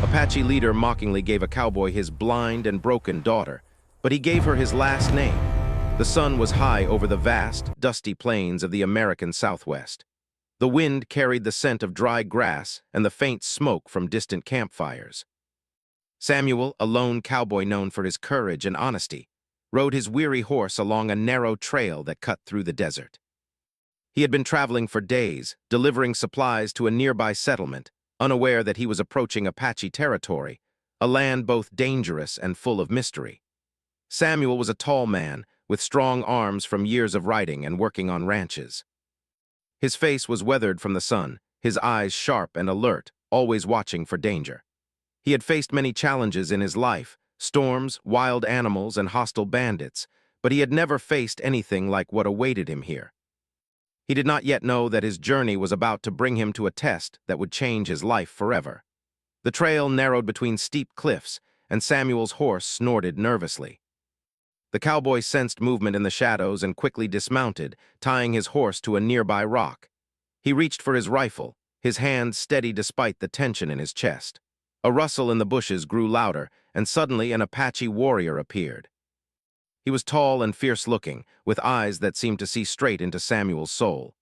Apache leader mockingly gave a cowboy his blind and broken daughter, but he gave her his last name. The sun was high over the vast, dusty plains of the American Southwest. The wind carried the scent of dry grass and the faint smoke from distant campfires. Samuel, a lone cowboy known for his courage and honesty, rode his weary horse along a narrow trail that cut through the desert. He had been traveling for days, delivering supplies to a nearby settlement, unaware that he was approaching Apache territory, a land both dangerous and full of mystery. Samuel was a tall man, with strong arms from years of riding and working on ranches. His face was weathered from the sun, his eyes sharp and alert, always watching for danger. He had faced many challenges in his life, storms, wild animals, and hostile bandits, but he had never faced anything like what awaited him here. He did not yet know that his journey was about to bring him to a test that would change his life forever. The trail narrowed between steep cliffs, and Samuel's horse snorted nervously. The cowboy sensed movement in the shadows and quickly dismounted, tying his horse to a nearby rock. He reached for his rifle, his hand steady despite the tension in his chest. A rustle in the bushes grew louder, and suddenly an Apache warrior appeared. He was tall and fierce-looking, with eyes that seemed to see straight into Samuel's soul.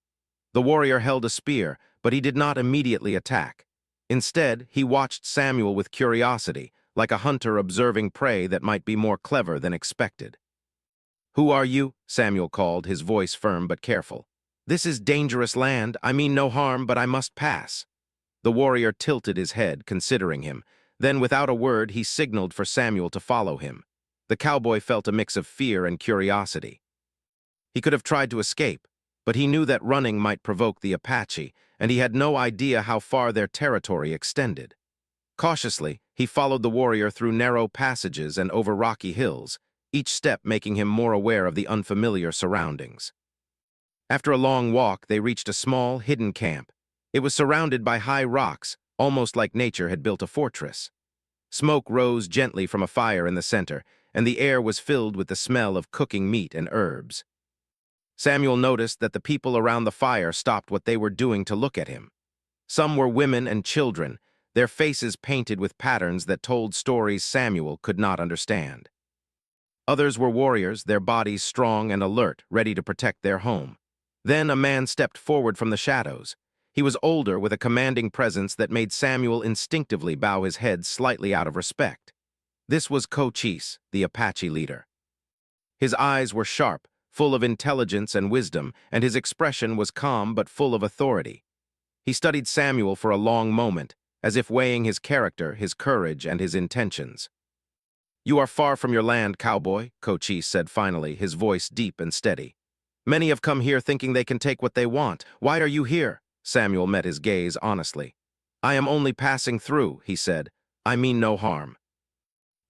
The warrior held a spear, but he did not immediately attack. Instead, he watched Samuel with curiosity, like a hunter observing prey that might be more clever than expected. "Who are you?" Samuel called, his voice firm but careful. "This is dangerous land. I mean no harm, but I must pass." The warrior tilted his head, considering him. Then, without a word, he signaled for Samuel to follow him. The cowboy felt a mix of fear and curiosity. He could have tried to escape, but he knew that running might provoke the Apache, and he had no idea how far their territory extended. Cautiously, he followed the warrior through narrow passages and over rocky hills, each step making him more aware of the unfamiliar surroundings. After a long walk, they reached a small, hidden camp. It was surrounded by high rocks, almost like nature had built a fortress. Smoke rose gently from a fire in the center, and the air was filled with the smell of cooking meat and herbs. Samuel noticed that the people around the fire stopped what they were doing to look at him. Some were women and children, their faces painted with patterns that told stories Samuel could not understand. Others were warriors, their bodies strong and alert, ready to protect their home. Then a man stepped forward from the shadows. He was older, with a commanding presence that made Samuel instinctively bow his head slightly out of respect. This was Cochise, the Apache leader. His eyes were sharp, full of intelligence and wisdom, and his expression was calm but full of authority. He studied Samuel for a long moment, as if weighing his character, his courage, and his intentions. "You are far from your land, cowboy," Cochise said finally, his voice deep and steady. "Many have come here thinking they can take what they want. Why are you here?" Samuel met his gaze honestly. "I am only passing through," he said. "I mean no harm.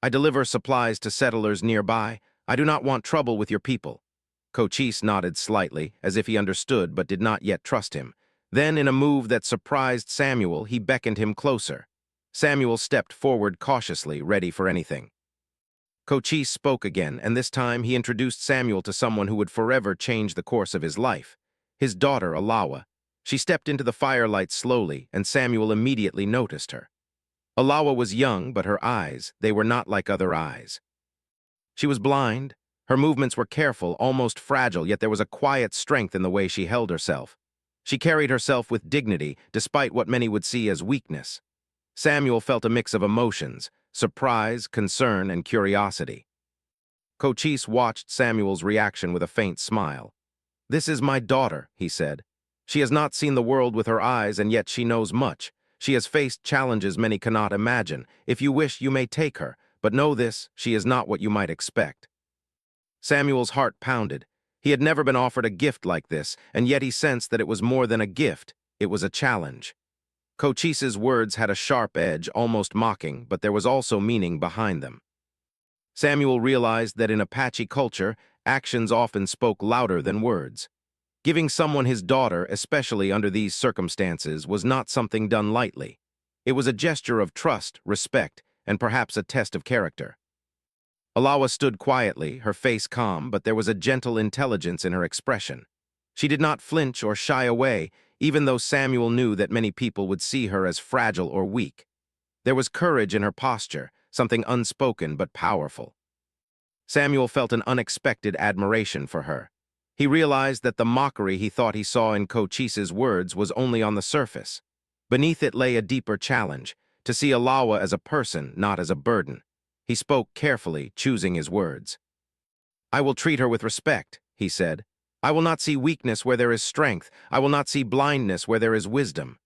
I deliver supplies to settlers nearby. I do not want trouble with your people." Cochise nodded slightly, as if he understood but did not yet trust him. Then, in a move that surprised Samuel, he beckoned him closer. Samuel stepped forward cautiously, ready for anything. Cochise spoke again, and this time he introduced Samuel to someone who would forever change the course of his life. His daughter, Alawa. She stepped into the firelight slowly, and Samuel immediately noticed her. Alawa was young, but her eyes, they were not like other eyes. She was blind. Her movements were careful, almost fragile, yet there was a quiet strength in the way she held herself. She carried herself with dignity, despite what many would see as weakness. Samuel felt a mix of emotions, surprise, concern, and curiosity. Cochise watched Samuel's reaction with a faint smile. "This is my daughter," he said. "She has not seen the world with her eyes, and yet she knows much. She has faced challenges many cannot imagine. If you wish, you may take her, but know this, she is not what you might expect." Samuel's heart pounded. He had never been offered a gift like this, and yet he sensed that it was more than a gift, it was a challenge. Cochise's words had a sharp edge, almost mocking, but there was also meaning behind them. Samuel realized that in Apache culture, actions often spoke louder than words. Giving someone his daughter, especially under these circumstances, was not something done lightly. It was a gesture of trust, respect, and perhaps a test of character. Alawa stood quietly, her face calm, but there was a gentle intelligence in her expression. She did not flinch or shy away, even though Samuel knew that many people would see her as fragile or weak. There was courage in her posture, something unspoken but powerful. Samuel felt an unexpected admiration for her. He realized that the mockery he thought he saw in Cochise's words was only on the surface. Beneath it lay a deeper challenge, to see Alawa as a person, not as a burden. He spoke carefully, choosing his words. "I will treat her with respect," he said. "I will not see weakness where there is strength. I will not see blindness where there is wisdom."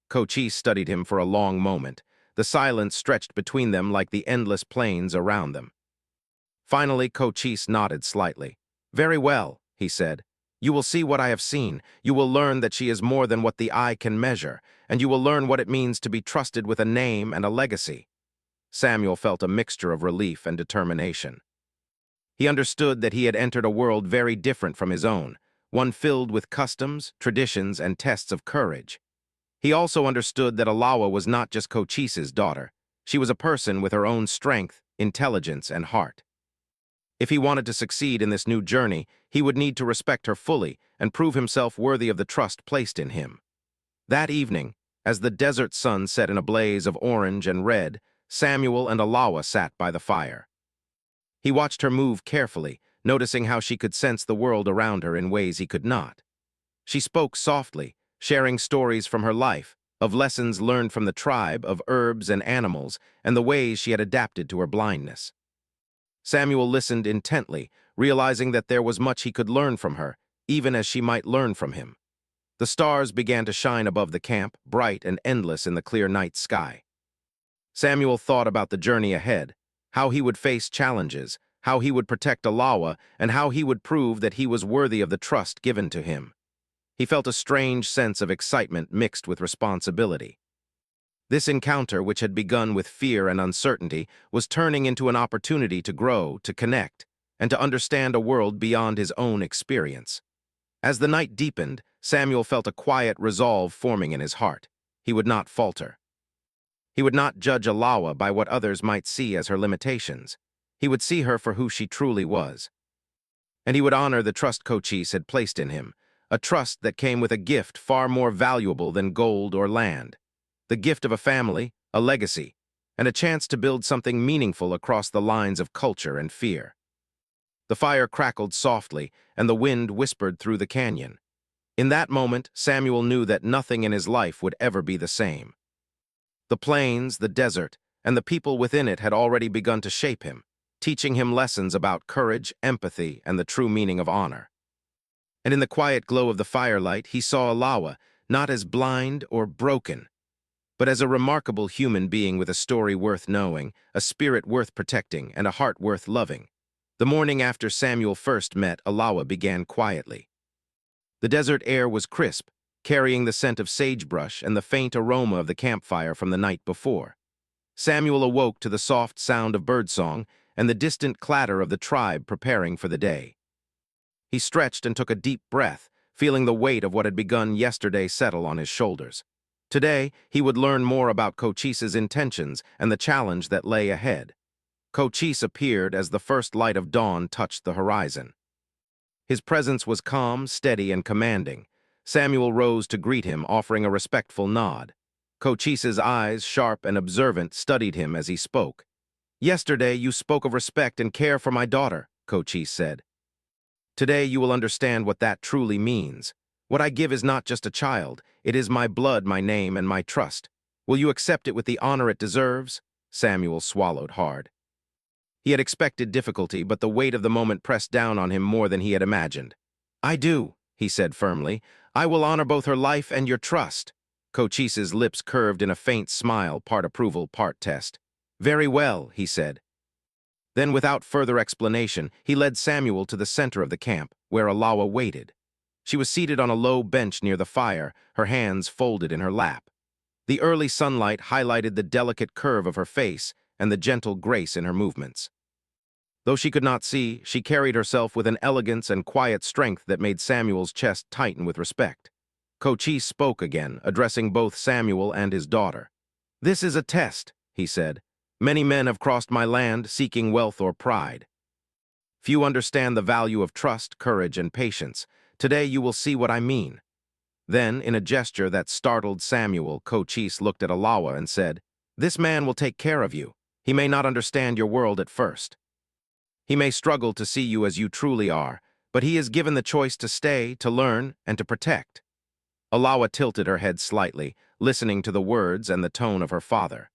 Cochise studied him for a long moment. The silence stretched between them like the endless plains around them. Finally, Cochise nodded slightly. "Very well," he said. "You will see what I have seen. You will learn that she is more than what the eye can measure, and you will learn what it means to be trusted with a name and a legacy." Samuel felt a mixture of relief and determination. He understood that he had entered a world very different from his own, one filled with customs, traditions, and tests of courage. He also understood that Alawa was not just Cochise's daughter. She was a person with her own strength, intelligence, and heart. If he wanted to succeed in this new journey, he would need to respect her fully and prove himself worthy of the trust placed in him. That evening, as the desert sun set in a blaze of orange and red, Samuel and Alawa sat by the fire. He watched her move carefully, noticing how she could sense the world around her in ways he could not. She spoke softly, sharing stories from her life, of lessons learned from the tribe, of herbs and animals, and the ways she had adapted to her blindness. Samuel listened intently, realizing that there was much he could learn from her, even as she might learn from him. The stars began to shine above the camp, bright and endless in the clear night sky. Samuel thought about the journey ahead, how he would face challenges, how he would protect Alawa, and how he would prove that he was worthy of the trust given to him. He felt a strange sense of excitement mixed with responsibility. This encounter, which had begun with fear and uncertainty, was turning into an opportunity to grow, to connect, and to understand a world beyond his own experience. As the night deepened, Samuel felt a quiet resolve forming in his heart. He would not falter. He would not judge Alawa by what others might see as her limitations. He would see her for who she truly was. And he would honor the trust Cochise had placed in him, a trust that came with a gift far more valuable than gold or land. The gift of a family, a legacy, and a chance to build something meaningful across the lines of culture and fear. The fire crackled softly, and the wind whispered through the canyon. In that moment, Samuel knew that nothing in his life would ever be the same. The plains, the desert, and the people within it had already begun to shape him, teaching him lessons about courage, empathy, and the true meaning of honor. And in the quiet glow of the firelight, he saw Alawa, not as blind or broken, but as a remarkable human being with a story worth knowing, a spirit worth protecting, and a heart worth loving. The morning after Samuel first met, Alawa began quietly. The desert air was crisp, carrying the scent of sagebrush and the faint aroma of the campfire from the night before. Samuel awoke to the soft sound of birdsong and the distant clatter of the tribe preparing for the day. He stretched and took a deep breath, feeling the weight of what had begun yesterday settle on his shoulders. Today, he would learn more about Cochise's intentions and the challenge that lay ahead. Cochise appeared as the first light of dawn touched the horizon. His presence was calm, steady, and commanding. Samuel rose to greet him, offering a respectful nod. Cochise's eyes, sharp and observant, studied him as he spoke. "Yesterday you spoke of respect and care for my daughter," Cochise said. "Today you will understand what that truly means. What I give is not just a child. It is my blood, my name, and my trust. Will you accept it with the honor it deserves?" Samuel swallowed hard. He had expected difficulty, but the weight of the moment pressed down on him more than he had imagined. "I do," he said firmly. "I will honor both her life and your trust." Cochise's lips curved in a faint smile, part approval, part test. "Very well," he said. Then, without further explanation, he led Samuel to the center of the camp, where Alawa waited. She was seated on a low bench near the fire, her hands folded in her lap. The early sunlight highlighted the delicate curve of her face and the gentle grace in her movements. Though she could not see, she carried herself with an elegance and quiet strength that made Samuel's chest tighten with respect. Cochise spoke again, addressing both Samuel and his daughter. "This is a test," he said. "Many men have crossed my land seeking wealth or pride. Few understand the value of trust, courage, and patience. Today you will see what I mean." Then, in a gesture that startled Samuel, Cochise looked at Alawa and said, This man will take care of you. He may not understand your world at first. He may struggle to see you as you truly are, but he is given the choice to stay, to learn, and to protect. Alawa tilted her head slightly, listening to the words and the tone of her father.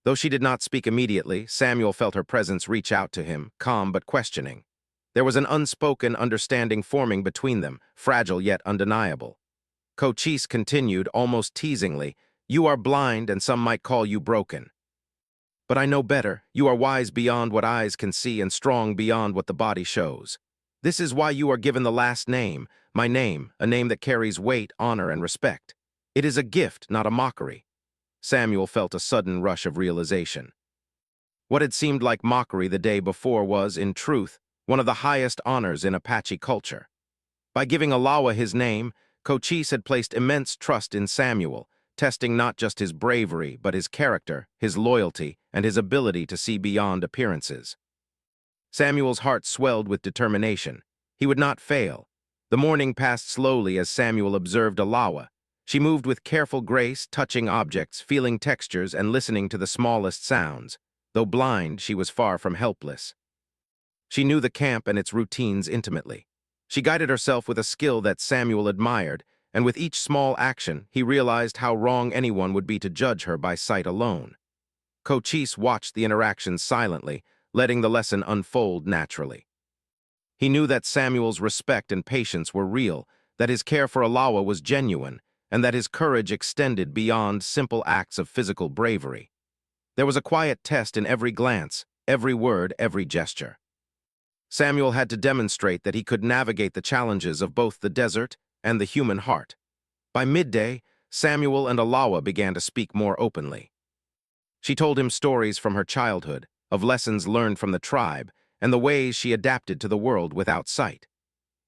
Though she did not speak immediately, Samuel felt her presence reach out to him, calm but questioning. There was an unspoken understanding forming between them, fragile yet undeniable. Cochise continued, almost teasingly, "You are blind and some might call you broken. But I know better. You are wise beyond what eyes can see and strong beyond what the body shows. This is why you are given the last name, my name, a name that carries weight, honor, and respect. It is a gift, not a mockery." Samuel felt a sudden rush of realization. What had seemed like mockery the day before was, in truth, one of the highest honors in Apache culture. By giving Alawa his name, Cochise had placed immense trust in Samuel, testing not just his bravery, but his character, his loyalty, and his ability to see beyond appearances. Samuel's heart swelled with determination. He would not fail. The morning passed slowly as Samuel observed Alawa. She moved with careful grace, touching objects, feeling textures, and listening to the smallest sounds. Though blind, she was far from helpless. She knew the camp and its routines intimately. She guided herself with a skill that Samuel admired, and with each small action, he realized how wrong anyone would be to judge her by sight alone. Cochise watched the interactions silently, letting the lesson unfold naturally. He knew that Samuel's respect and patience were real, that his care for Alawa was genuine, and that his courage extended beyond simple acts of physical bravery. There was a quiet test in every glance, every word, every gesture. Samuel had to demonstrate that he could navigate the challenges of both the desert and the human heart. By midday, Samuel and Alawa began to speak more openly. She told him stories from her childhood, of lessons learned from the tribe, and the ways she adapted to the world without sight.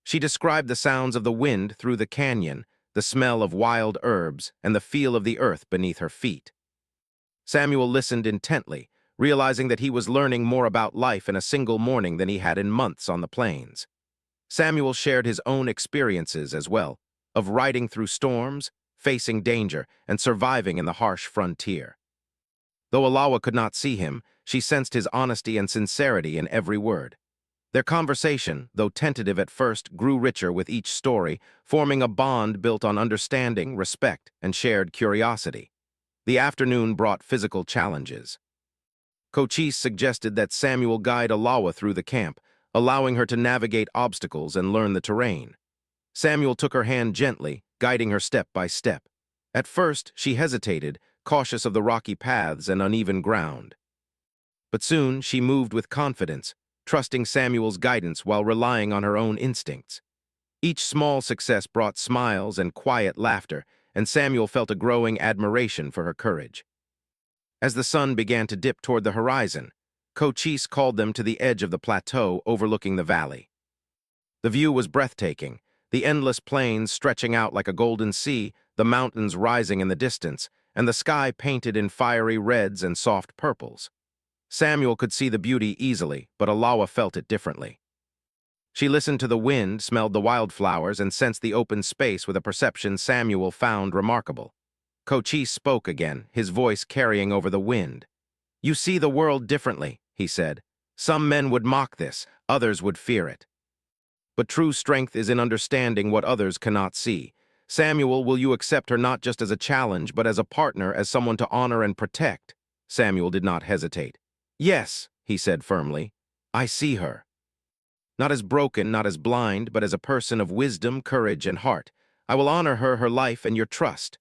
She described the sounds of the wind through the canyon, the smell of wild herbs, and the feel of the earth beneath her feet. Samuel listened intently, realizing that he was learning more about life in a single morning than he had in months on the plains. Samuel shared his own experiences as well, of riding through storms, facing danger, and surviving in the harsh frontier. Though Alawa could not see him, she sensed his honesty and sincerity in every word. Their conversation, though tentative at first, grew richer with each story, forming a bond built on understanding, respect, and shared curiosity. The afternoon brought physical challenges. Cochise suggested that Samuel guide Alawa through the camp, allowing her to navigate obstacles and learn the terrain. Samuel took her hand gently, guiding her step by step. At first, she hesitated, cautious of the rocky paths and uneven ground. But soon, she moved with confidence, trusting Samuel's guidance while relying on her own instincts. Each small success brought smiles and quiet laughter, and Samuel felt a growing admiration for her courage. As the sun began to dip toward the horizon, Cochise called them to the edge of the plateau overlooking the valley. The view was breathtaking, the endless plains stretching out like a golden sea, the mountains rising in the distance, and the sky painted in fiery reds and soft purples. Samuel could see the beauty easily, but Alawa felt it differently. She listened to the wind, smelled the wildflowers, and sensed the open space with a perception Samuel found remarkable. Cochise spoke again, his voice carrying over the wind. "You see the world differently," he said. "Some men would mock this, others would fear it. But true strength is in understanding what others cannot see. Samuel, will you accept her not just as a challenge, but as a partner, as someone to honor and protect?" Samuel did not hesitate. "Yes," he said firmly. "I see her. Not as broken, not as blind, but as a person of wisdom, courage, and heart. I will honor her life, and your trust."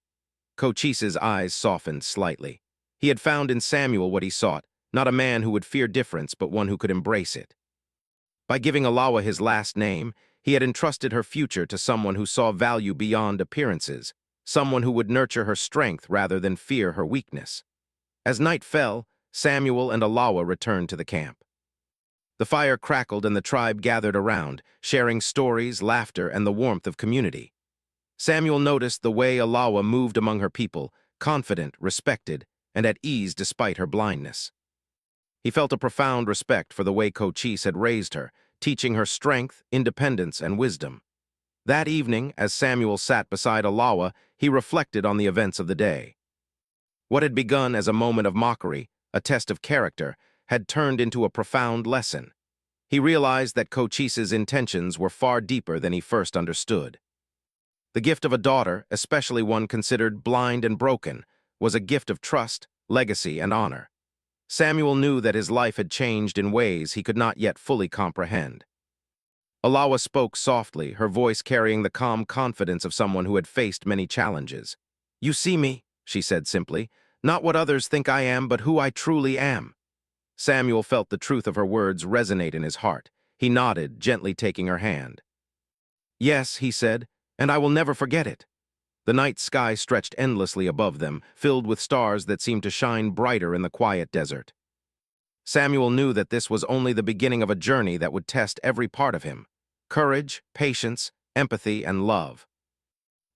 Cochise's eyes softened slightly. He had found in Samuel what he sought, not a man who would fear difference, but one who could embrace it. By giving Alawa his last name, he had entrusted her future to someone who saw value beyond appearances, someone who would nurture her strength rather than fear her weakness. As night fell, Samuel and Alawa returned to the camp. The fire crackled and the tribe gathered around, sharing stories, laughter, and the warmth of community. Samuel noticed the way Alawa moved among her people, confident, respected, and at ease despite her blindness. He felt a profound respect for the way Cochise had raised her, teaching her strength, independence, and wisdom. That evening, as Samuel sat beside Alawa, he reflected on the events of the day. What had begun as a moment of mockery, a test of character, had turned into a profound lesson. He realized that Cochise's intentions were far deeper than he first understood. The gift of a daughter, especially one considered blind and broken, was a gift of trust, legacy, and honor. Samuel knew that his life had changed in ways he could not yet fully comprehend. Alawa spoke softly, her voice carrying the calm confidence of someone who had faced many challenges. "You see me," she said simply, "not what others think I am, but who I truly am." Samuel felt the truth of her words resonate in his heart. He nodded, gently taking her hand. "Yes," he said, "and I will never forget it." The night sky stretched endlessly above them, filled with stars that seemed to shine brighter in the quiet desert. Samuel knew that this was only the beginning of a journey that would test every part of him: courage, patience, empathy, and love.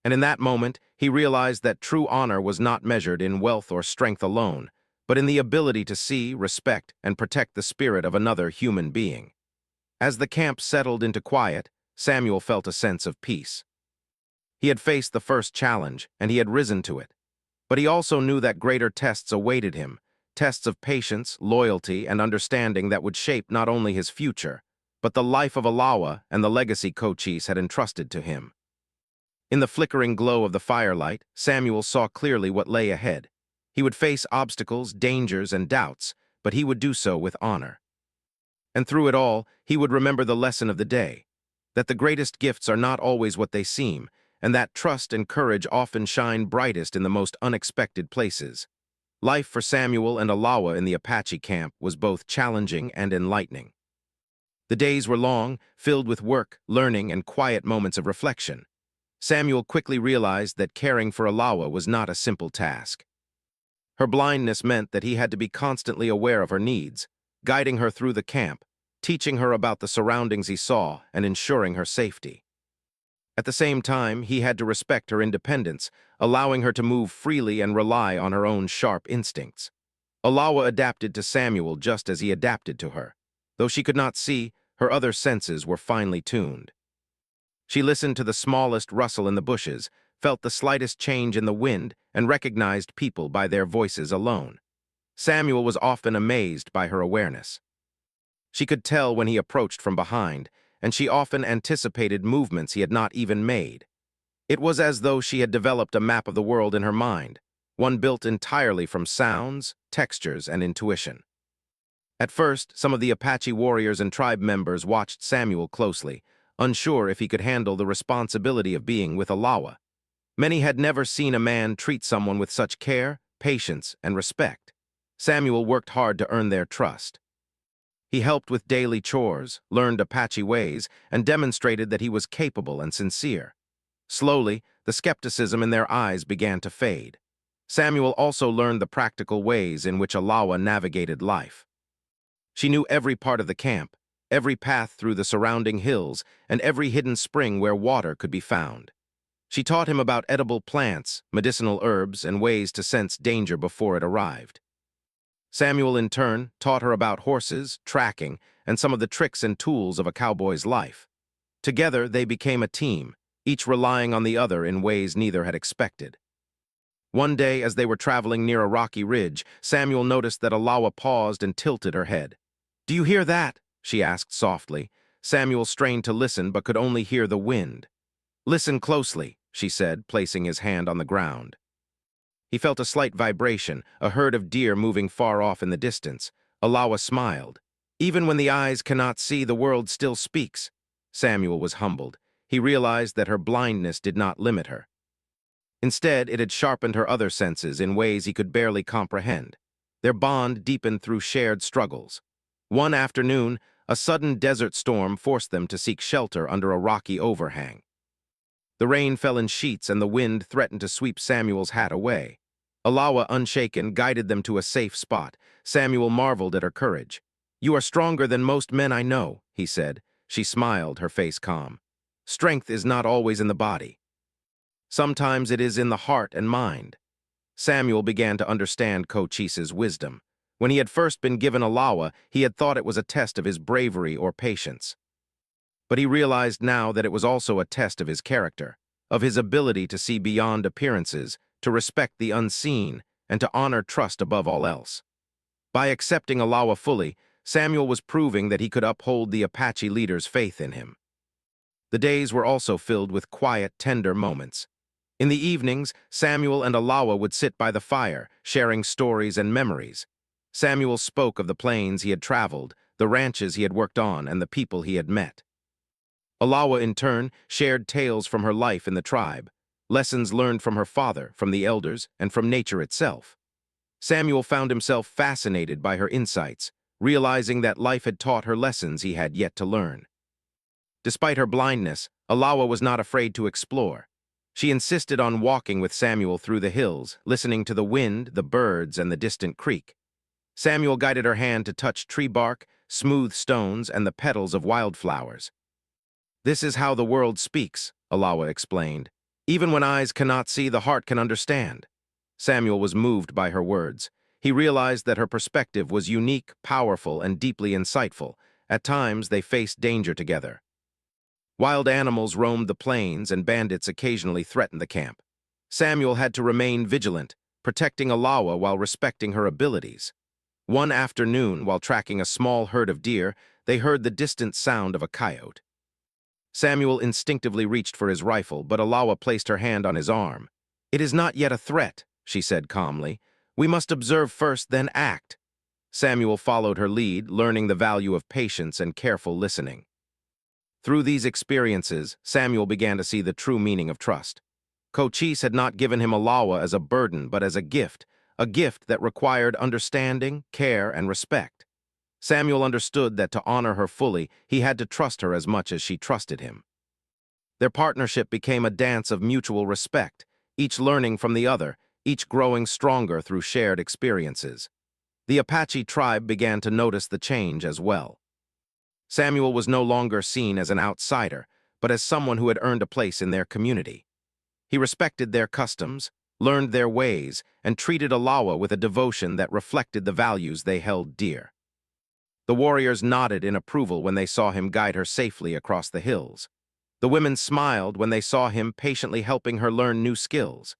And in that moment, he realized that true honor was not measured in wealth or strength alone, but in the ability to see, respect, and protect the spirit of another human being. As the camp settled into quiet, Samuel felt a sense of peace. He had faced the first challenge, and he had risen to it. But he also knew that greater tests awaited him, tests of patience, loyalty, and understanding that would shape not only his future, but the life of Alawa and the legacy Cochise had entrusted to him. In the flickering glow of the firelight, Samuel saw clearly what lay ahead. He would face obstacles, dangers, and doubts, but he would do so with honor. And through it all, he would remember the lesson of the day, that the greatest gifts are not always what they seem, and that trust and courage often shine brightest in the most unexpected places. Life for Samuel and Alawa in the Apache camp was both challenging and enlightening. The days were long, filled with work, learning, and quiet moments of reflection. Samuel quickly realized that caring for Alawa was not a simple task. Her blindness meant that he had to be constantly aware of her needs, guiding her through the camp, teaching her about the surroundings he saw, and ensuring her safety. At the same time, he had to respect her independence, allowing her to move freely and rely on her own sharp instincts. Alawa adapted to Samuel just as he adapted to her. Though she could not see, her other senses were finely tuned. She listened to the smallest rustle in the bushes, felt the slightest change in the wind, and recognized people by their voices alone. Samuel was often amazed by her awareness. She could tell when he approached from behind, and she often anticipated movements he had not even made. It was as though she had developed a map of the world in her mind, one built entirely from sounds, textures, and intuition. At first, some of the Apache warriors and tribe members watched Samuel closely, unsure if he could handle the responsibility of being with Alawa. Many had never seen a man treat someone with such care, patience, and respect. Samuel worked hard to earn their trust. He helped with daily chores, learned Apache ways, and demonstrated that he was capable and sincere. Slowly, the skepticism in their eyes began to fade. Samuel also learned the practical ways in which Alawa navigated life. She knew every part of the camp, every path through the surrounding hills, and every hidden spring where water could be found. She taught him about edible plants, medicinal herbs, and ways to sense danger before it arrived. Samuel, in turn, taught her about horses, tracking, and some of the tricks and tools of a cowboy's life. Together, they became a team, each relying on the other in ways neither had expected. One day, as they were traveling near a rocky ridge, Samuel noticed that Alawa paused and tilted her head. "Do you hear that?" she asked softly. Samuel strained to listen but could only hear the wind. "Listen closely," she said, placing his hand on the ground. He felt a slight vibration, a herd of deer moving far off in the distance. Alawa smiled. "Even when the eyes cannot see, the world still speaks." Samuel was humbled. He realized that her blindness did not limit her. Instead, it had sharpened her other senses in ways he could barely comprehend. Their bond deepened through shared struggles. One afternoon, a sudden desert storm forced them to seek shelter under a rocky overhang. The rain fell in sheets and the wind threatened to sweep Samuel's hat away. Alawa, unshaken, guided them to a safe spot. Samuel marveled at her courage. "You are stronger than most men I know," he said. She smiled, her face calm. "Strength is not always in the body. Sometimes it is in the heart and mind." Samuel began to understand Cochise's wisdom. When he had first been given Alawa, he had thought it was a test of his bravery or patience. But he realized now that it was also a test of his character, of his ability to see beyond appearances, to respect the unseen, and to honor trust above all else. By accepting Alawa fully, Samuel was proving that he could uphold the Apache leader's faith in him. The days were also filled with quiet, tender moments. In the evenings, Samuel and Alawa would sit by the fire, sharing stories and memories. Samuel spoke of the plains he had traveled, the ranches he had worked on, and the people he had met. Alawa, in turn, shared tales from her life in the tribe, lessons learned from her father, from the elders, and from nature itself. Samuel found himself fascinated by her insights, realizing that life had taught her lessons he had yet to learn. Despite her blindness, Alawa was not afraid to explore. She insisted on walking with Samuel through the hills, listening to the wind, the birds, and the distant creek. Samuel guided her hand to touch tree bark, smooth stones, and the petals of wildflowers. "This is how the world speaks," Alawa explained. "Even when eyes cannot see, the heart can understand." Samuel was moved by her words. He realized that her perspective was unique, powerful, and deeply insightful. At times, they faced danger together. Wild animals roamed the plains, and bandits occasionally threatened the camp. Samuel had to remain vigilant, protecting Alawa while respecting her abilities. One afternoon, while tracking a small herd of deer, they heard the distant sound of a coyote. Samuel instinctively reached for his rifle, but Alawa placed her hand on his arm. "It is not yet a threat," she said calmly. "We must observe first, then act." Samuel followed her lead, learning the value of patience and careful listening. Through these experiences, Samuel began to see the true meaning of trust. Cochise had not given him Alawa as a burden, but as a gift that required understanding, care, and respect. Samuel understood that to honor her fully, he had to trust her as much as she trusted him. Their partnership became a dance of mutual respect, each learning from the other, each growing stronger through shared experiences. The Apache tribe began to notice the change as well. Samuel was no longer seen as an outsider, but as someone who had earned a place in their community. He respected their customs, learned their ways, and treated Alawa with a devotion that reflected the values they held dear. The warriors nodded in approval when they saw him guide her safely across the hills. The women smiled when they saw him patiently helping her learn new skills.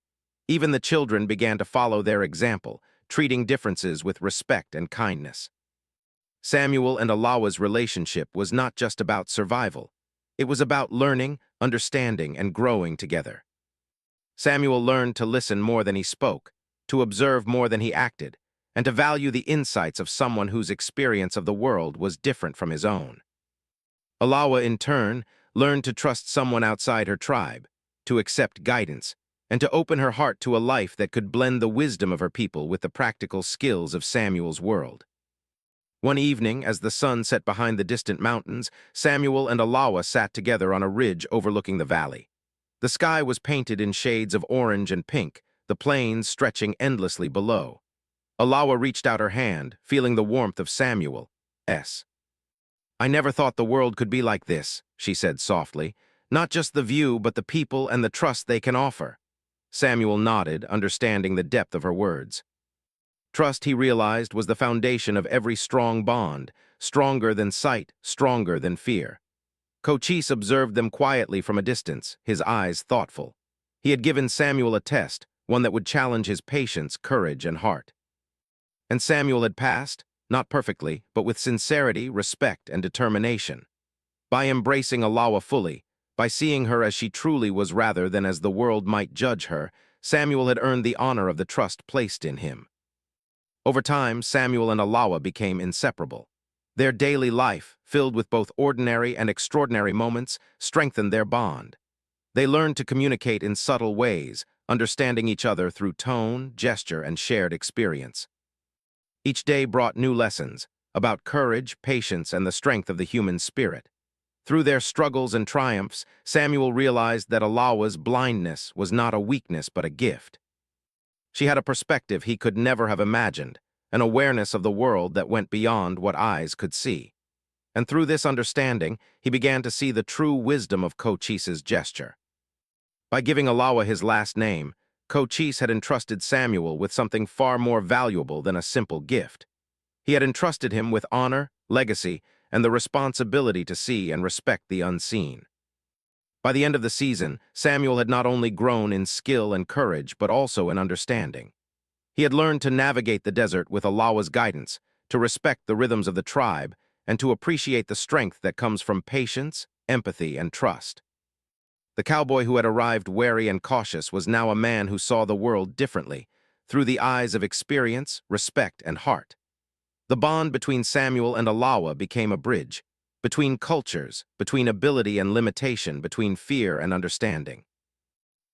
Even the children began to follow their example, treating differences with respect and kindness. Samuel and Alawa's relationship was not just about survival. It was about learning, understanding, and growing together. Samuel learned to listen more than he spoke, to observe more than he acted, and to value the insights of someone whose experience of the world was different from his own. Alawa, in turn, learned to trust someone outside her tribe, to accept guidance, and to open her heart to a life that could blend the wisdom of her people with the practical skills of Samuel's world. One evening, as the sun set behind the distant mountains, Samuel and Alawa sat together on a ridge overlooking the valley. The sky was painted in shades of orange and pink, the plains stretching endlessly below. Alawa reached out her hand, feeling the warmth of Samuel's. "I never thought the world could be like this," she said softly. "Not just the view, but the people and the trust they can offer." Samuel nodded, understanding the depth of her words. Trust, he realized, was the foundation of every strong bond, stronger than sight, stronger than fear. Cochise observed them quietly from a distance, his eyes thoughtful. He had given Samuel a test, one that would challenge his patience, courage, and heart. And Samuel had passed, not perfectly, but with sincerity, respect, and determination. By embracing Alawa fully, by seeing her as she truly was rather than as the world might judge her, Samuel had earned the honor of the trust placed in him. Over time, Samuel and Alawa became inseparable. Their daily life, filled with both ordinary and extraordinary moments, strengthened their bond. They learned to communicate in subtle ways, understanding each other through tone, gesture, and shared experience. Each day brought new lessons about courage, patience, and the strength of the human spirit. Through their struggles and triumphs, Samuel realized that Alawa's blindness was not a weakness but a gift. She had a perspective he could never have imagined, an awareness of the world that went beyond what eyes could see. And through this understanding, he began to see the true wisdom of Cochise's gesture. By giving Alawa his last name, Cochise had entrusted Samuel with something far more valuable than a simple gift. He had entrusted him with honor, legacy, and the responsibility to see and respect the unseen. By the end of the season, Samuel had not only grown in skill and courage, but also in understanding. He had learned to navigate the desert with Allah's guidance, to respect the rhythms of the tribe, and to appreciate the strength that comes from patience, empathy, and trust. The cowboy who had arrived wary and cautious was now a man who saw the world differently, through the eyes of experience, respect, and heart. The bond between Samuel and Allah became a bridge, between cultures, between ability and limitation, between fear and understanding.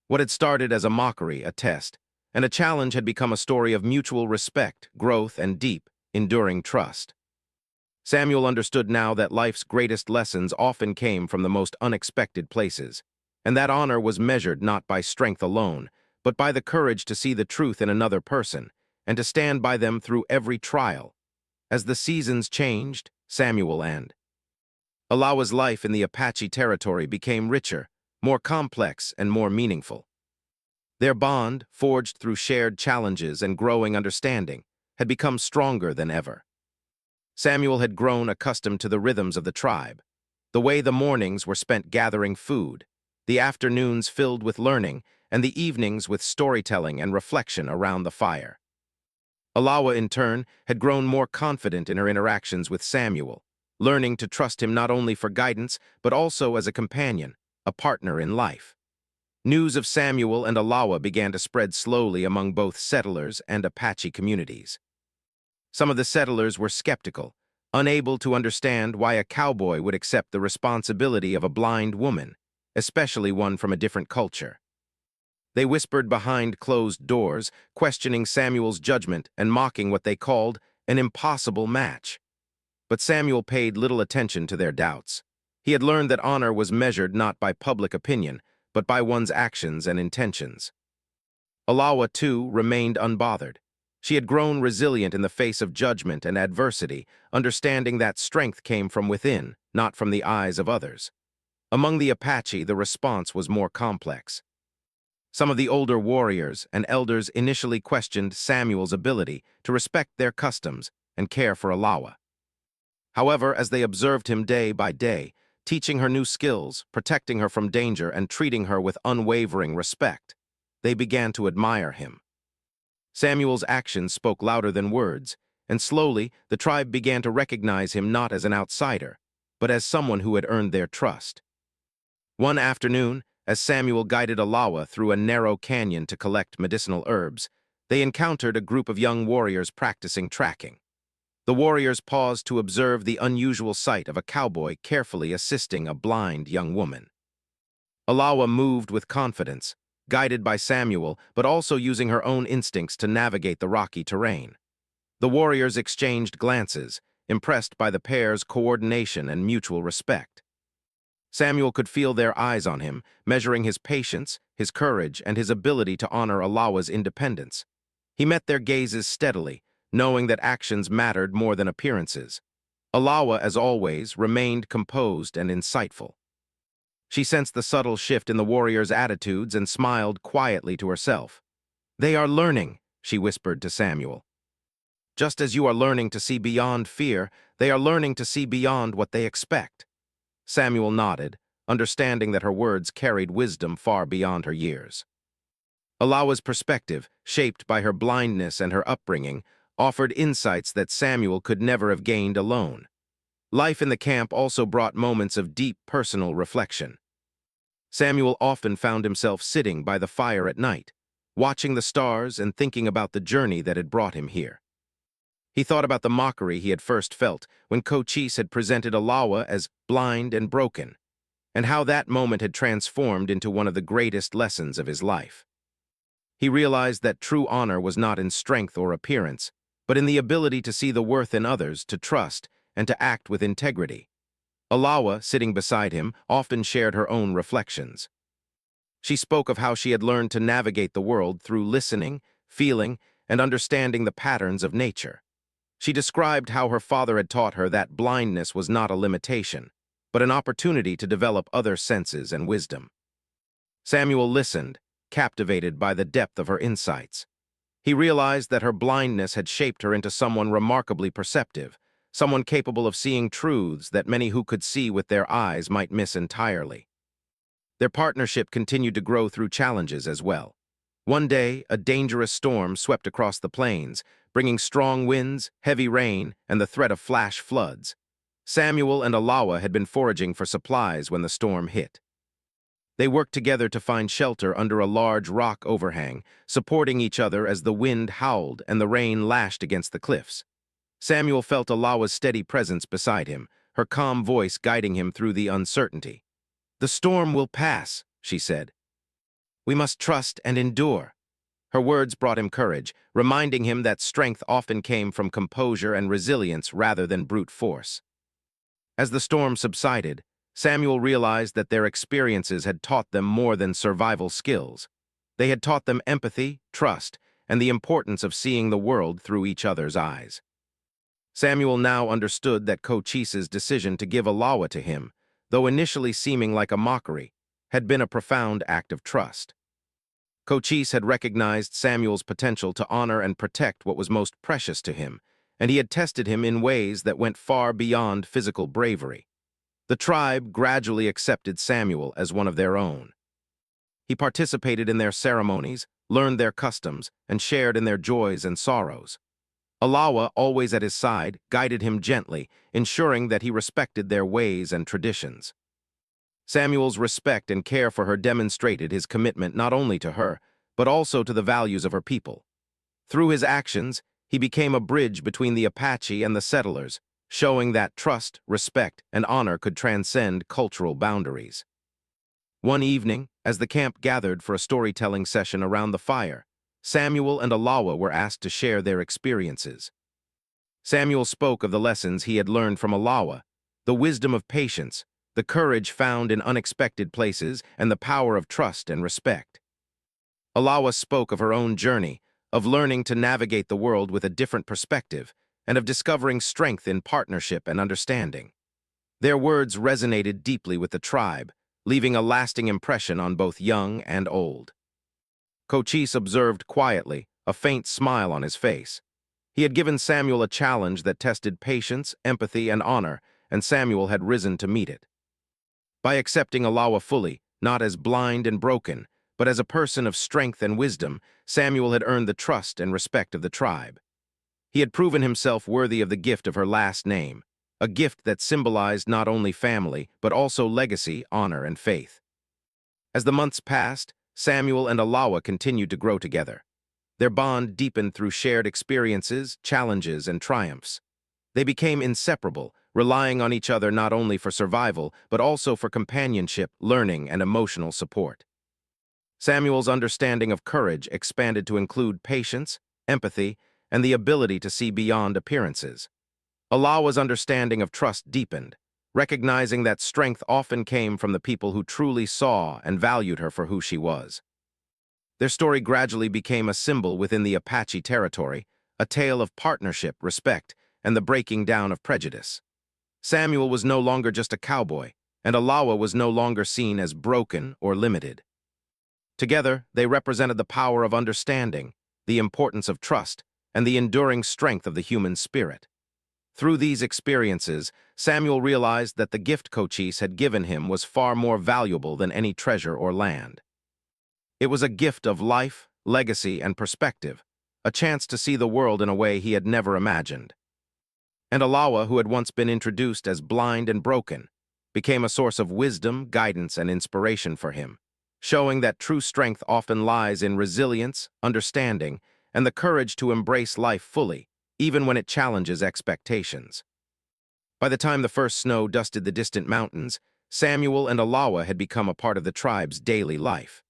What had started as a mockery, a test, and a challenge had become a story of mutual respect, growth, and deep, enduring trust. Samuel understood now that life's greatest lessons often came from the most unexpected places, and that honor was measured not by strength alone, but by the courage to see the truth in another person, and to stand by them through every trial. As the seasons changed, Samuel and Allah's life in the Apache territory became richer, more complex, and more meaningful. Their bond, forged through shared challenges and growing understanding, had become stronger than ever. Samuel had grown accustomed to the rhythms of the tribe, the way the mornings were spent gathering food, the afternoons filled with learning, and the evenings with storytelling and reflection around the fire. Allah, in turn, had grown more confident in her interactions with Samuel, learning to trust him not only for guidance, but also as a companion, a partner in life. News of Samuel and Allah began to spread slowly among both settlers and Apache communities. Some of the settlers were skeptical, unable to understand why a cowboy would accept the responsibility of a blind woman, especially one from a different culture. They whispered behind closed doors, questioning Samuel's judgment and mocking what they called an impossible match. But Samuel paid little attention to their doubts. He had learned that honor was measured not by public opinion, but by one's actions and intentions. Allah, too, remained unbothered. She had grown resilient in the face of judgment and adversity, understanding that strength came from within, not from the eyes of others. Among the Apache, the response was more complex. Some of the older warriors and elders initially questioned Samuel's ability to respect their customs and care for Allah. However, as they observed him day by day, teaching her new skills, protecting her from danger, and treating her with unwavering respect, they began to admire him. Samuel's actions spoke louder than words, and slowly the tribe began to recognize him not as an outsider, but as someone who had earned their trust. One afternoon, as Samuel guided Allah through a narrow canyon to collect medicinal herbs, they encountered a group of young warriors practicing tracking. The warriors paused to observe the unusual sight of a cowboy carefully assisting a blind young woman. Allah moved with confidence, guided by Samuel, but also using her own instincts to navigate the rocky terrain. The warriors exchanged glances, impressed by the pair's coordination and mutual respect. Samuel could feel their eyes on him, measuring his patience, his courage, and his ability to honor Allah's independence. He met their gazes steadily, knowing that actions mattered more than appearances. Allah, as always, remained composed and insightful. She sensed the subtle shift in the warriors' attitudes and smiled quietly to herself. "They are learning," she whispered to Samuel. "Just as you are learning to see beyond fear, they are learning to see beyond what they expect." Samuel nodded, understanding that her words carried wisdom far beyond her years. Allah's perspective, shaped by her blindness and her upbringing, offered insights that Samuel could never have gained alone. Life in the camp also brought moments of deep personal reflection. Samuel often found himself sitting by the fire at night, watching the stars and thinking about the journey that had brought him here. He thought about the mockery he had first felt when Cochise had presented Allah as blind and broken, and how that moment had transformed into one of the greatest lessons of his life. He realized that true honor was not in strength or appearance, but in the ability to see the worth in others, to trust, and to act with integrity. Allah, sitting beside him, often shared her own reflections. She spoke of how she had learned to navigate the world through listening, feeling, and understanding the patterns of nature. She described how her father had taught her that blindness was not a limitation, but an opportunity to develop other senses and wisdom. Samuel listened, captivated by the depth of her insights. He realized that her blindness had shaped her into someone remarkably perceptive, someone capable of seeing truths that many who could see with their eyes might miss entirely. Their partnership continued to grow through challenges as well. One day, a dangerous storm swept across the plains, bringing strong winds, heavy rain, and the threat of flash floods. Samuel and Alawa had been foraging for supplies when the storm hit. They worked together to find shelter under a large rock overhang, supporting each other as the wind howled and the rain lashed against the cliffs. Samuel felt Alawa's steady presence beside him, her calm voice guiding him through the uncertainty. "The storm will pass," she said. "We must trust and endure." Her words brought him courage, reminding him that strength often came from composure and resilience rather than brute force. As the storm subsided, Samuel realized that their experiences had taught them more than survival skills. They had taught them empathy, trust, and the importance of seeing the world through each other's eyes. Samuel now understood that Cochise's decision to give Alawa to him, though initially seeming like a mockery, had been a profound act of trust. Cochise had recognized Samuel's potential to honor and protect what was most precious to him, and he had tested him in ways that went far beyond physical bravery. The tribe gradually accepted Samuel as one of their own. He participated in their ceremonies, learned their customs, and shared in their joys and sorrows. Alawa, always at his side, guided him gently, ensuring that he respected their ways and traditions. Samuel's respect and care for her demonstrated his commitment not only to her, but also to the values of her people. Through his actions, he became a bridge between the Apache and the settlers, showing that trust, respect, and honor could transcend cultural boundaries. One evening, as the camp gathered for a storytelling session around the fire, Samuel and Alawa were asked to share their experiences. Samuel spoke of the lessons he had learned from Alawa, the wisdom of patience, the courage found in unexpected places, and the power of trust and respect. Alawa spoke of her own journey, of learning to navigate the world with a different perspective, and of discovering strength in partnership and understanding. Their words resonated deeply with the tribe, leaving a lasting impression on both young and old. Cochise observed quietly, a faint smile on his face. He had given Samuel a challenge that tested patience, empathy, and honor, and Samuel had risen to meet it. By accepting Alawa fully, not as blind and broken, but as a person of strength and wisdom, Samuel had earned the trust and respect of the tribe. He had proven himself worthy of the gift of her last name, a gift that symbolized not only family, but also legacy, honor, and faith. As the months passed, Samuel and Alawa continued to grow together. Their bond deepened through shared experiences, challenges, and triumphs. They became inseparable, relying on each other not only for survival, but also for companionship, learning, and emotional support. Samuel's understanding of courage expanded to include patience, empathy, and the ability to see beyond appearances. Alawa's understanding of trust deepened, recognizing that strength often came from the people who truly saw and valued her for who she was. Their story gradually became a symbol within the Apache territory, a tale of partnership, respect, and the breaking down of prejudice. Samuel was no longer just a cowboy, and Alawa was no longer seen as broken or limited. Together, they represented the power of understanding, the importance of trust, and the enduring strength of the human spirit. Through these experiences, Samuel realized that the gift Cochise had given him was far more valuable than any treasure or land. It was a gift of life, legacy, and perspective, a chance to see the world in a way he had never imagined. And Alawa, who had once been introduced as blind and broken, became a source of wisdom, guidance, and inspiration for him, showing that true strength often lies in resilience, understanding, and the courage to embrace life fully, even when it challenges expectations. By the time the first snow dusted the distant mountains, Samuel and Alawa had become a part of the tribe's daily life.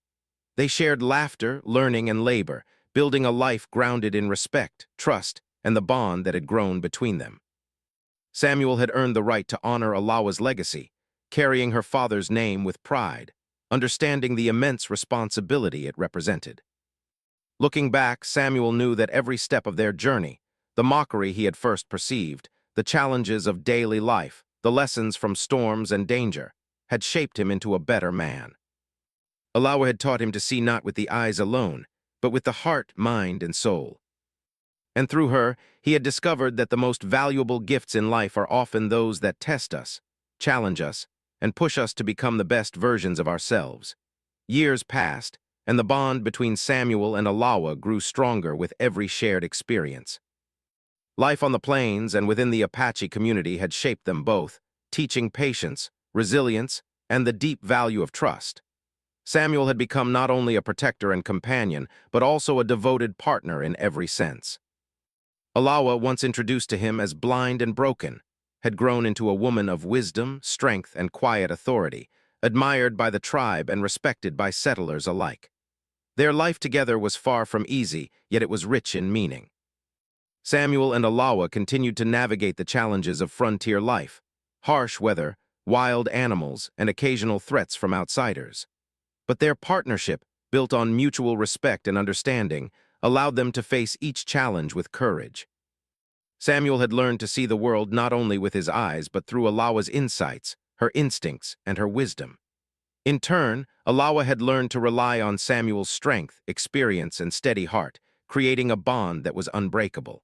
They shared laughter, learning, and labor, building a life grounded in respect, trust, and the bond that had grown between them. Samuel had earned the right to honor Alawa's legacy, carrying her father's name with pride, understanding the immense responsibility it represented. Looking back, Samuel knew that every step of their journey, the mockery he had first perceived, the challenges of daily life, the lessons from storms and danger, had shaped him into a better man. Alawa had taught him to see not with the eyes alone, but with the heart, mind, and soul. And through her, he had discovered that the most valuable gifts in life are often those that test us, challenge us, and push us to become the best versions of ourselves. Years passed, and the bond between Samuel and Alawa grew stronger with every shared experience. Life on the plains and within the Apache community had shaped them both, teaching patience, resilience, and the deep value of trust. Samuel had become not only a protector and companion, but also a devoted partner in every sense. Alawa, once introduced to him as blind and broken, had grown into a woman of wisdom, strength, and quiet authority, admired by the tribe and respected by settlers alike. Their life together was far from easy, yet it was rich in meaning. Samuel and Alawa continued to navigate the challenges of frontier life, harsh weather, wild animals, and occasional threats from outsiders. But their partnership, built on mutual respect and understanding, allowed them to face each challenge with courage. Samuel had learned to see the world not only with his eyes but through Alawa's insights, her instincts, and her wisdom. In turn, Alawa had learned to rely on Samuel's strength, experience, and steady heart, creating a bond that was unbreakable.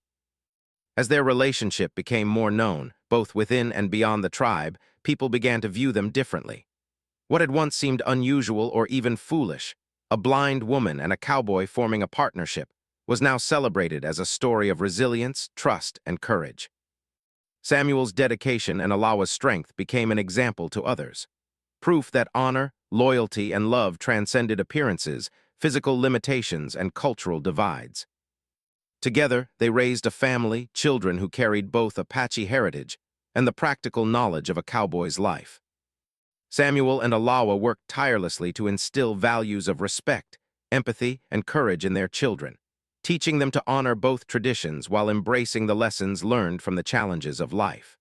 As their relationship became more known, both within and beyond the tribe, people began to view them differently. What had once seemed unusual or even foolish, a blind woman and a cowboy forming a partnership, was now celebrated as a story of resilience, trust, and courage. Samuel's dedication and Alawa's strength became an example to others, proof that honor, loyalty, and love transcended appearances, physical limitations, and cultural divides. Together, they raised a family, children who carried both Apache heritage and the practical knowledge of a cowboy's life. Samuel and Alawa worked tirelessly to instill values of respect, empathy, and courage in their children, teaching them to honor both traditions while embracing the lessons learned from the challenges of life.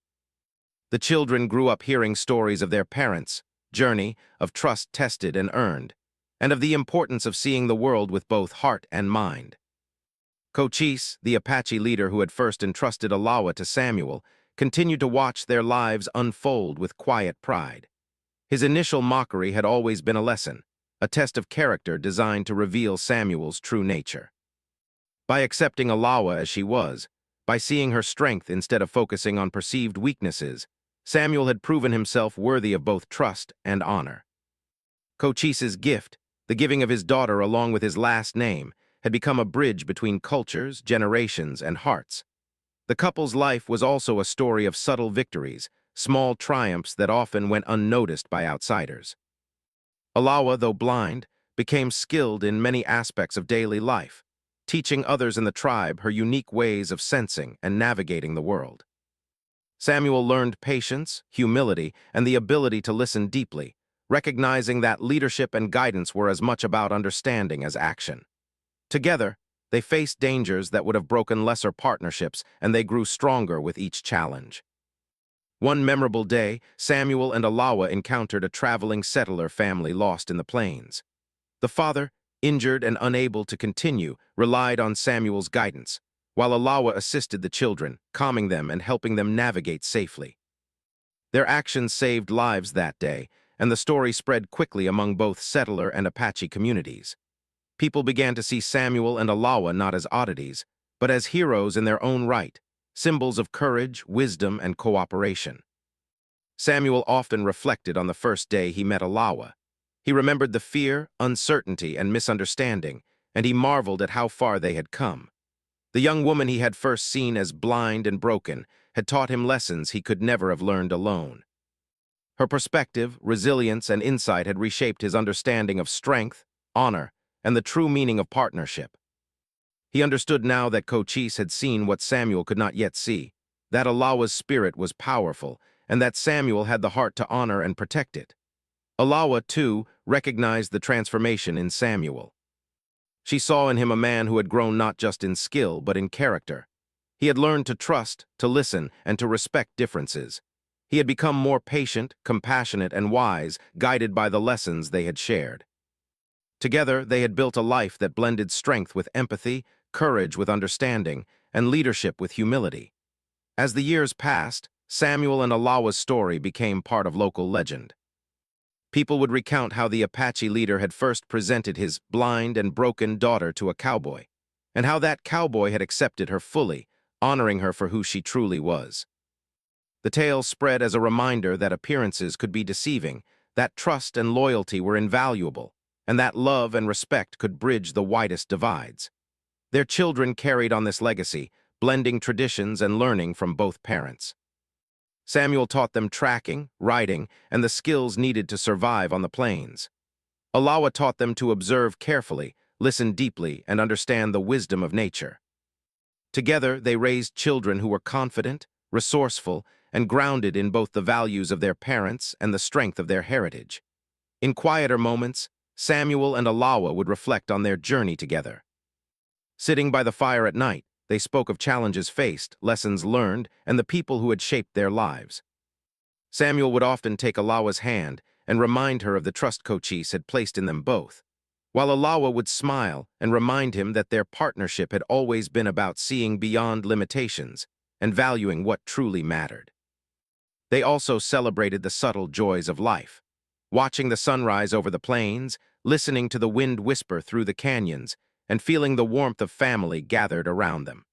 The children grew up hearing stories of their parents' journey of trust tested and earned, and of the importance of seeing the world with both heart and mind. Cochise, the Apache leader who had first entrusted Alawa to Samuel, continued to watch their lives unfold with quiet pride. His initial mockery had always been a lesson, a test of character designed to reveal Samuel's true nature. By accepting Alawa as she was, by seeing her strength instead of focusing on perceived weaknesses, Samuel had proven himself worthy of both trust and honor. Cochise's gift, the giving of his daughter along with his last name, had become a bridge between cultures, generations, and hearts. The couple's life was also a story of subtle victories, small triumphs that often went unnoticed by outsiders. Alawa, though blind, became skilled in many aspects of daily life, teaching others in the tribe her unique ways of sensing and navigating the world. Samuel learned patience, humility, and the ability to listen deeply, recognizing that leadership and guidance were as much about understanding as action. Together, they faced dangers that would have broken lesser partnerships, and they grew stronger with each challenge. One memorable day, Samuel and Alawa encountered a traveling settler family lost in the plains. The father, injured and unable to continue, relied on Samuel's guidance, while Alawa assisted the children, calming them and helping them navigate safely. Their actions saved lives that day, and the story spread quickly among both settler and Apache communities. People began to see Samuel and Alawa not as oddities, but as heroes in their own right, symbols of courage, wisdom, and cooperation. Samuel often reflected on the first day he met Alawa. He remembered the fear, uncertainty, and misunderstanding, and he marveled at how far they had come. The young woman he had first seen as blind and broken had taught him lessons he could never have learned alone. Her perspective, resilience, and insight had reshaped his understanding of strength, honor, and the true meaning of partnership. He understood now that Cochise had seen what Samuel could not yet see, that Alawa's spirit was powerful, and that Samuel had the heart to honor and protect it. Alawa, too, recognized the transformation in Samuel. She saw in him a man who had grown not just in skill, but in character. He had learned to trust, to listen, and to respect differences. He had become more patient, compassionate, and wise, guided by the lessons they had shared. Together, they had built a life that blended strength with empathy, courage with understanding, and leadership with humility. As the years passed, Samuel and Alawa's story became part of local legend. People would recount how the Apache leader had first presented his blind and broken daughter to a cowboy, and how that cowboy had accepted her fully, honoring her for who she truly was. The tale spread as a reminder that appearances could be deceiving, that trust and loyalty were invaluable, and that love and respect could bridge the widest divides. Their children carried on this legacy, blending traditions and learning from both parents. Samuel taught them tracking, riding, and the skills needed to survive on the plains. Alawa taught them to observe carefully, listen deeply, and understand the wisdom of nature. Together, they raised children who were confident, resourceful, and grounded in both the values of their parents and the strength of their heritage. In quieter moments, Samuel and Alawa would reflect on their journey together. Sitting by the fire at night, they spoke of challenges faced, lessons learned, and the people who had shaped their lives. Samuel would often take Alawa's hand and remind her of the trust Cochise had placed in them both, while Alawa would smile and remind him that their partnership had always been about seeing beyond limitations and valuing what truly mattered. They also celebrated the subtle joys of life, watching the sunrise over the plains, listening to the wind whisper through the canyons, and feeling the warmth of family gathered around them.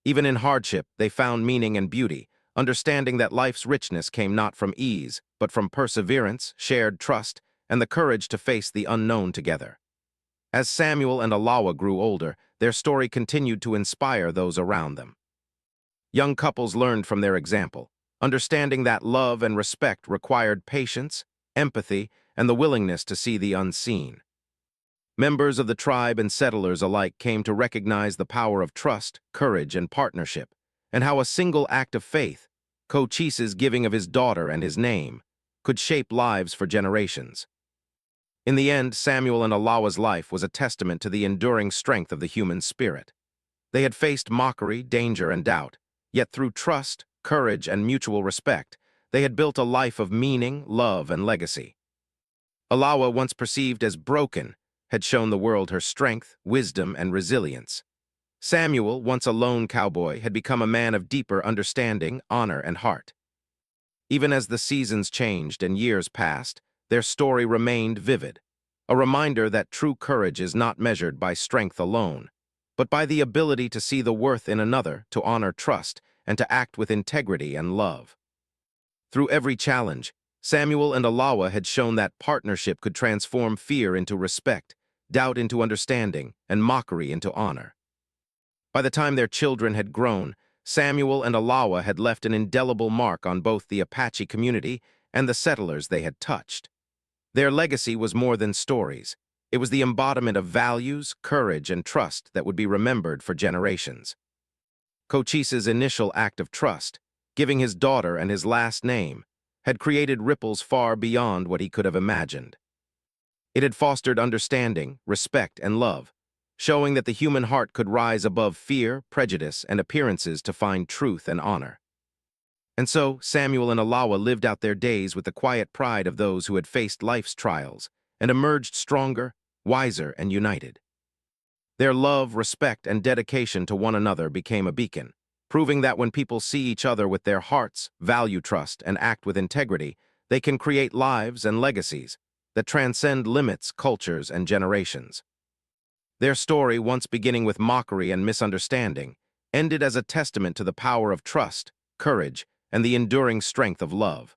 Even in hardship, they found meaning and beauty, understanding that life's richness came not from ease, but from perseverance, shared trust, and the courage to face the unknown together. As Samuel and Alawa grew older, their story continued to inspire those around them. Young couples learned from their example, understanding that love and respect required patience, empathy, and the willingness to see the unseen. Members of the tribe and settlers alike came to recognize the power of trust, courage, and partnership, and how a single act of faith, Cochise's giving of his daughter and his name, could shape lives for generations. In the end, Samuel and Alawa's life was a testament to the enduring strength of the human spirit. They had faced mockery, danger, and doubt, yet through trust, courage, and mutual respect, they had built a life of meaning, love, and legacy. Alawa, once perceived as broken, had shown the world her strength, wisdom, and resilience. Samuel, once a lone cowboy, had become a man of deeper understanding, honor, and heart. Even as the seasons changed and years passed, their story remained vivid, a reminder that true courage is not measured by strength alone, but by the ability to see the worth in another, to honor trust, and to act with integrity and love. Through every challenge, Samuel and Alawa had shown that partnership could transform fear into respect, doubt into understanding, and mockery into honor. By the time their children had grown, Samuel and Alawa had left an indelible mark on both the Apache community and the settlers they had touched. Their legacy was more than stories. It was the embodiment of values, courage, and trust that would be remembered for generations. Cochise's initial act of trust, giving his daughter and his last name, had created ripples far beyond what he could have imagined. It had fostered understanding, respect, and love, showing that the human heart could rise above fear, prejudice, and appearances to find truth and honor. And so, Samuel and Alawa lived out their days with the quiet pride of those who had faced life's trials and emerged stronger, wiser, and united. Their love, respect, and dedication to one another became a beacon, proving that when people see each other with their hearts, value trust, and act with integrity, they can create lives and legacies that transcend limits, cultures, and generations. Their story, once beginning with mockery and misunderstanding, ended as a testament to the power of trust, courage, and the enduring strength of love.